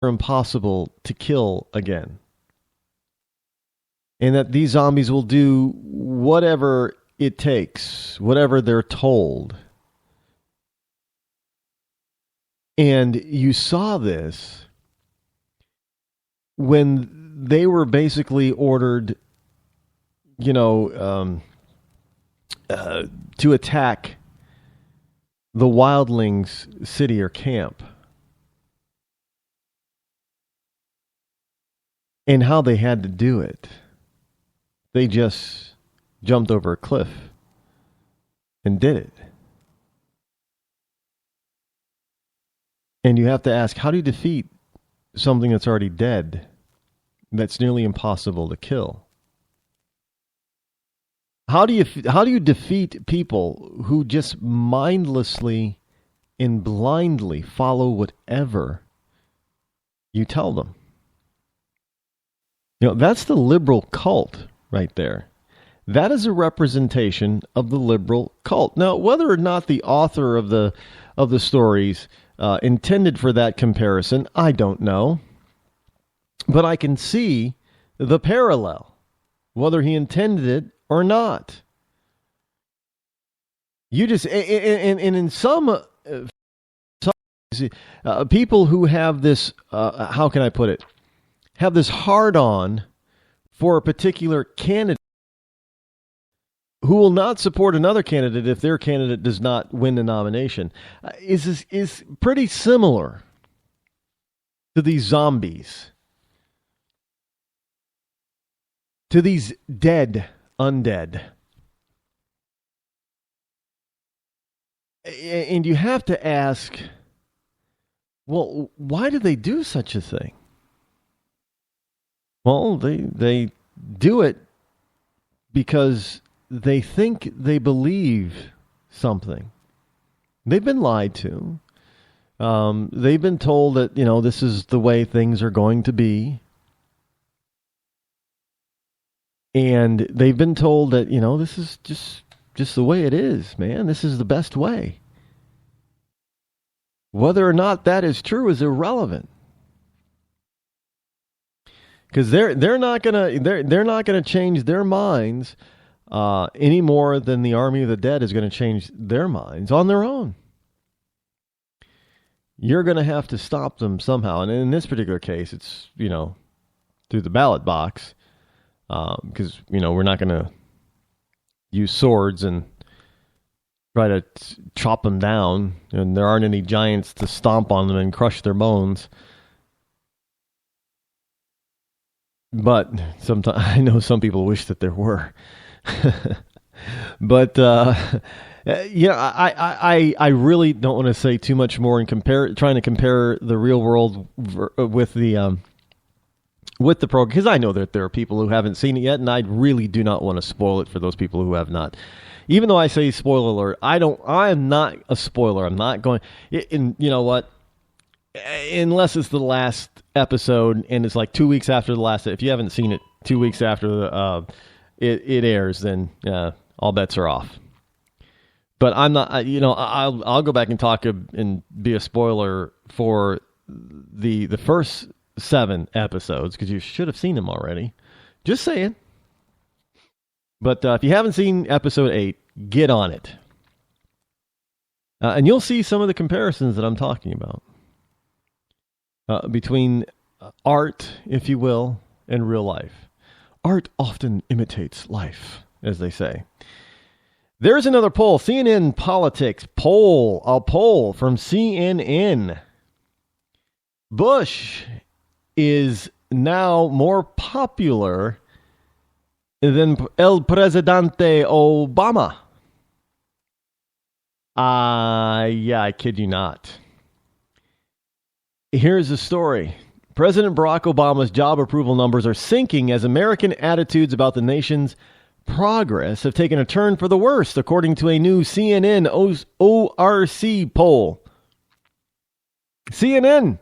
impossible to kill again. And that these zombies will do whatever it takes, whatever they're told. And you saw this when they were basically ordered, to attack the wildlings city or camp. And how they had to do it. They just jumped over a cliff and did it. And you have to ask, how do you defeat something that's already dead, that's nearly impossible to kill? How do you defeat people who just mindlessly and blindly follow whatever you tell them? That's the liberal cult right there. That is a representation of the liberal cult. Now, whether or not the author of the stories intended for that comparison, I don't know. But I can see the parallel, whether he intended it or not. You just, and in some people who have this, how can I put it, have this hard-on for a particular candidate who will not support another candidate if their candidate does not win the nomination, is pretty similar to these zombies, to these undead. And you have to ask, well, why do they do such a thing? Well, they do it because they think they believe something. They've been lied to. They've been told that, this is the way things are going to be. And they've been told that, this is just the way it is, man. This is the best way. Whether or not that is true is irrelevant. Because they're not gonna change their minds any more than the army of the dead is going to change their minds on their own. You're going to have to stop them somehow, and in this particular case, it's through the ballot box, because we're not going to use swords and try to chop them down, and there aren't any giants to stomp on them and crush their bones. But sometimes I know some people wish that there were. But I really don't want to say too much more and trying to compare the real world with the program, because I know that there are people who haven't seen it yet, and I really do not want to spoil it for those people who have not. Even though I say spoiler alert, I am not a spoiler. I'm not going. And you know what? Unless it's the last episode and it's like 2 weeks after the last. If you haven't seen it 2 weeks after it airs, then all bets are off. But I'm not. I'll go back and talk and be a spoiler for the first 7 episodes, because you should have seen them already. Just saying. But if you haven't seen episode 8, get on it, and you'll see some of the comparisons that I'm talking about. Between art, if you will, and real life. Art often imitates life, as they say. There's another poll. CNN Politics poll. A poll from CNN. Bush is now more popular than El Presidente Obama. Yeah, I kid you not. Here's the story. President Barack Obama's job approval numbers are sinking as American attitudes about the nation's progress have taken a turn for the worst, according to a new CNN ORC poll. CNN.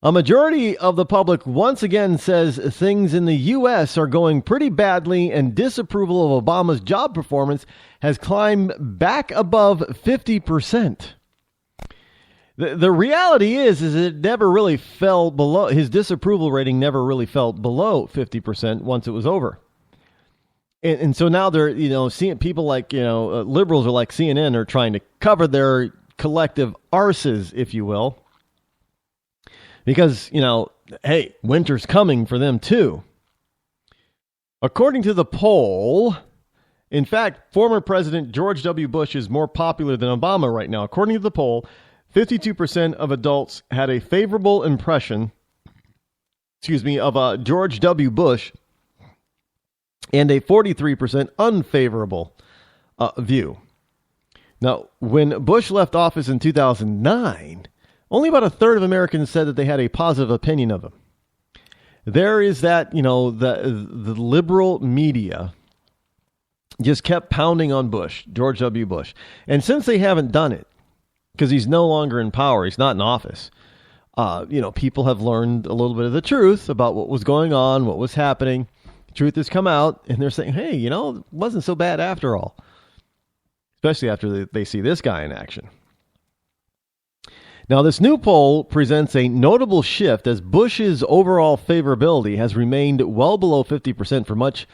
A majority of the public once again says things in the U.S. are going pretty badly, and disapproval of Obama's job performance has climbed back above 50%. The reality is it never really fell below, his disapproval rating never really fell below 50% once it was over. And so now they're, seeing people like, liberals are like CNN are trying to cover their collective arses, if you will. Because, hey, winter's coming for them too. According to the poll, in fact, former President George W. Bush is more popular than Obama right now. According to the poll, 52% of adults had a favorable impression, of George W. Bush, and a 43% unfavorable view. Now, when Bush left office in 2009, only about a third of Americans said that they had a positive opinion of him. There is that, the liberal media just kept pounding on Bush, George W. Bush. And since they haven't done it, because he's no longer in power, he's not in office, people have learned a little bit of the truth about what was going on, what was happening. Truth has come out, and they're saying, hey, it wasn't so bad after all. Especially after they see this guy in action. Now, this new poll presents a notable shift as Bush's overall favorability has remained well below 50% for much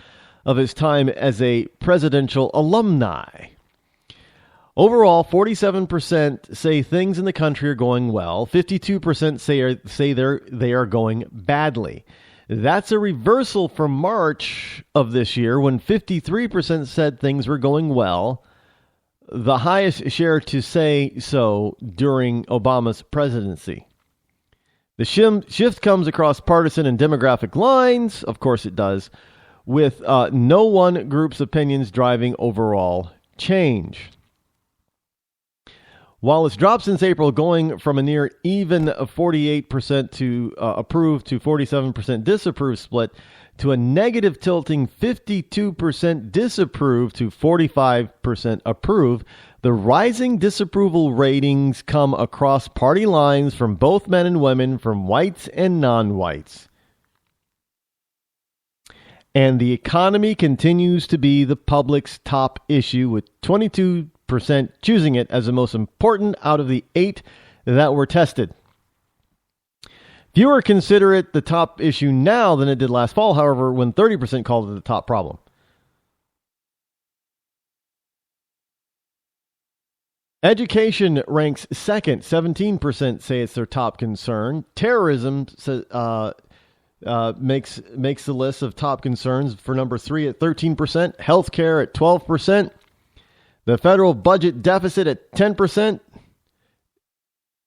of his time as a presidential alumni. Overall, 47% say things in the country are going well. 52% say they are going badly. That's a reversal from March of this year when 53% said things were going well, the highest share to say so during Obama's presidency. The shift comes across partisan and demographic lines, of course it does, with no one group's opinions driving overall change. While it's dropped since April, going from a near even 48% to approve to 47% disapprove split to a negative tilting 52% disapprove to 45% approve, the rising disapproval ratings come across party lines from both men and women, from whites and non-whites. And the economy continues to be the public's top issue, with 22% choosing it as the most important out of the 8 that were tested. Fewer consider it the top issue now than it did last fall, however, when 30% called it the top problem. Education ranks second. 17% say it's their top concern. Terrorism makes the list of top concerns for number 3 at 13%. Healthcare at 12%. The federal budget deficit at 10%.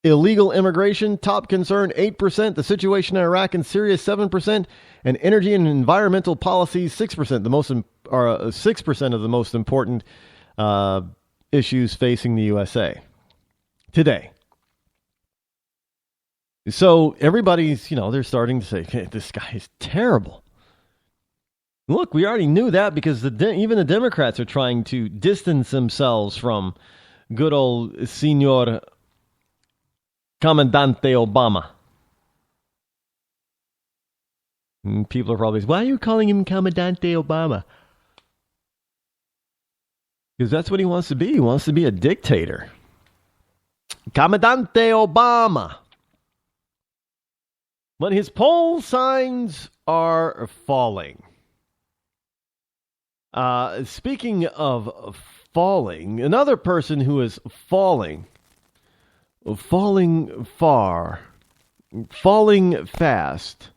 Illegal immigration, top concern, 8%. The situation in Iraq and Syria, 7%. And energy and environmental policies, 6%. 6% of the most important issues facing the USA today. So everybody's, they're starting to say, hey, this guy is terrible. Look, we already knew that because even the Democrats are trying to distance themselves from good old Senor Comandante Obama. And people are probably, why are you calling him Comandante Obama? Because that's what he wants to be. He wants to be a dictator. Comandante Obama. But his poll signs are falling. Speaking of falling, another person who is falling far, falling fast,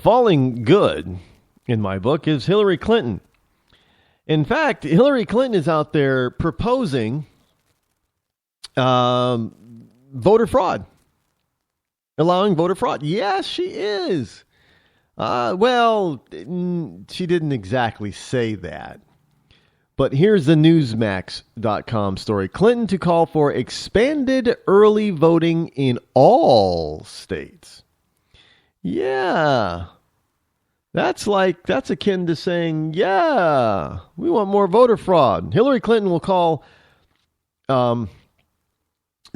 falling good, in my book, is Hillary Clinton. In fact, Hillary Clinton is out there proposing voter fraud. Allowing voter fraud. Yes, she is. Well, she didn't exactly say that. But here's the Newsmax.com story. Clinton to call for expanded early voting in all states. Yeah. That's akin to saying, yeah, we want more voter fraud. Hillary Clinton will call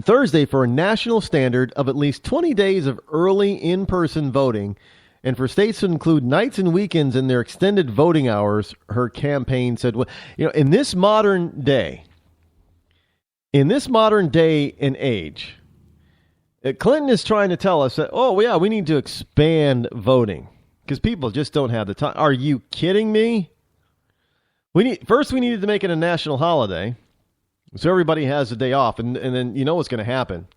Thursday for a national standard of at least 20 days of early in-person voting, and for states to include nights and weekends in their extended voting hours, her campaign said. Well, in this modern day and age, Clinton is trying to tell us that, oh, yeah, we need to expand voting because people just don't have the time. Are you kidding me? We needed to make it a national holiday so everybody has a day off. And then you know what's going to happen.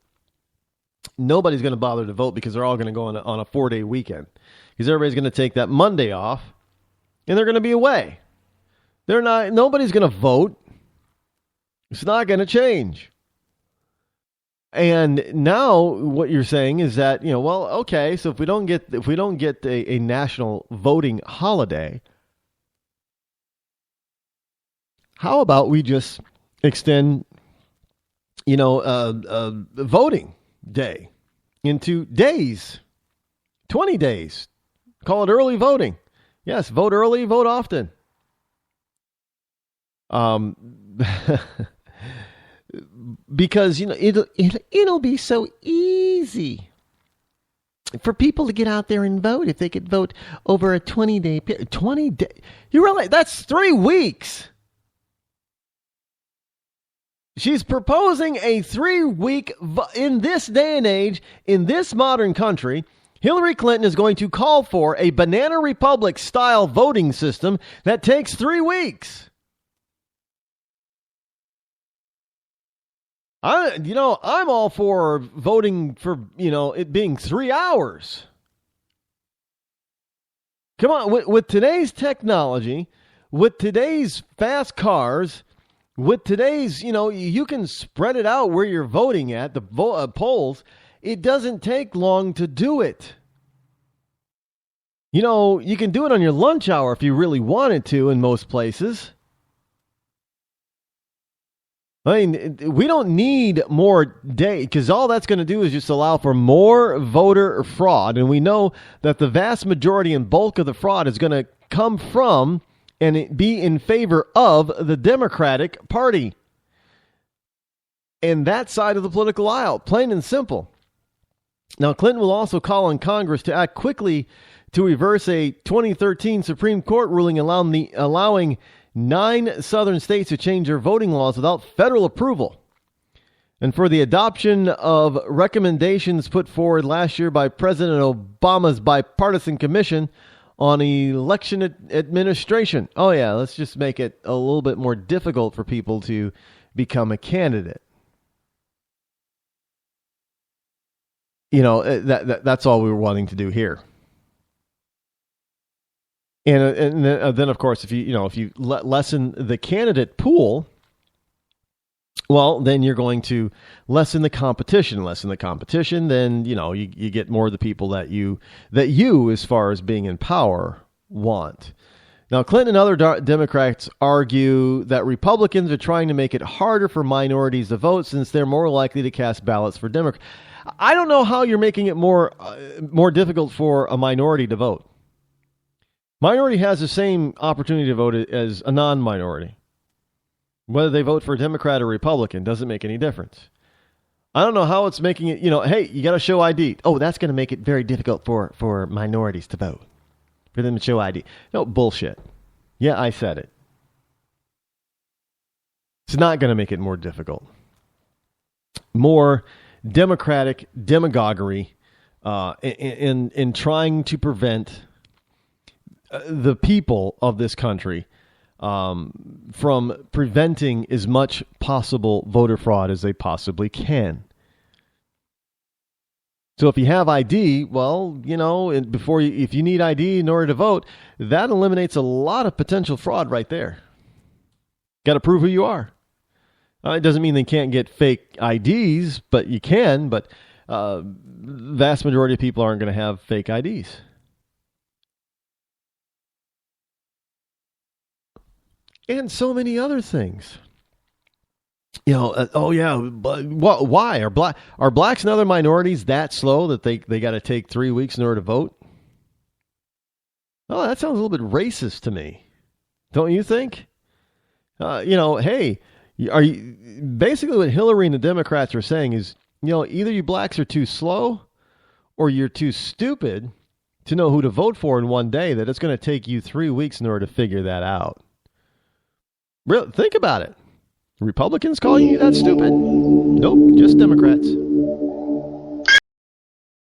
Nobody's going to bother to vote because they're all going to go on a 4-day weekend because everybody's going to take that Monday off and they're going to be away. Nobody's going to vote. It's not going to change. And now what you're saying is that, well, okay, so if we don't get a national voting holiday, how about we just extend, voting day into days, 20 days, call it early voting. Yes. Vote early, vote often. Because it'll be so easy for people to get out there and vote if they could vote over a 20-day period. 20 days. You realize that's 3 weeks. She's proposing a 3-week in this day and age, in this modern country. Hillary Clinton is going to call for a Banana Republic style voting system that takes 3 weeks. I'm all for voting for, it being 3 hours. Come on, with today's technology, with today's fast cars, with today's, you can spread it out where you're voting at, the polls. It doesn't take long to do it. You can do it on your lunch hour if you really wanted to in most places. I mean, we don't need more day because all that's going to do is just allow for more voter fraud. And we know that the vast majority and bulk of the fraud is going to come from and be in favor of the Democratic Party and that side of the political aisle, plain and simple. Now, Clinton will also call on Congress to act quickly to reverse a 2013 Supreme Court ruling allowing 9 southern states to change their voting laws without federal approval, and for the adoption of recommendations put forward last year by President Obama's bipartisan commission on election administration. Oh, yeah, let's just make it a little bit more difficult for people to become a candidate. That's all we were wanting to do here. And then, of course, if you lessen the candidate pool, well, then you're going to lessen the competition. Then you get more of the people that you, as far as being in power, want. Now, Clinton and other Democrats argue that Republicans are trying to make it harder for minorities to vote since they're more likely to cast ballots for Democrats. I don't know how you're making it more difficult for a minority to vote. Minority has the same opportunity to vote as a non-minority. Whether they vote for a Democrat or Republican doesn't make any difference. I don't know how it's making it, hey, you got to show ID. Oh, that's going to make it very difficult for minorities to vote, for them to show ID. No, bullshit. Yeah, I said it. It's not going to make it more difficult. More Democratic demagoguery in trying to prevent the people of this country from preventing as much possible voter fraud as they possibly can. So if you have ID, well, if you need ID in order to vote, that eliminates a lot of potential fraud right there. Got to prove who you are. It doesn't mean they can't get fake IDs, but you can. But vast majority of people aren't going to have fake IDs. And so many other things. But why are blacks and other minorities that slow that they got to take 3 weeks in order to vote? Oh, that sounds a little bit racist to me. Don't you think? Hey, are you basically what Hillary and the Democrats are saying is, either you blacks are too slow or you're too stupid to know who to vote for in one day, that it's going to take you 3 weeks in order to figure that out. Really, think about it. Republicans calling you that stupid? Nope, just Democrats.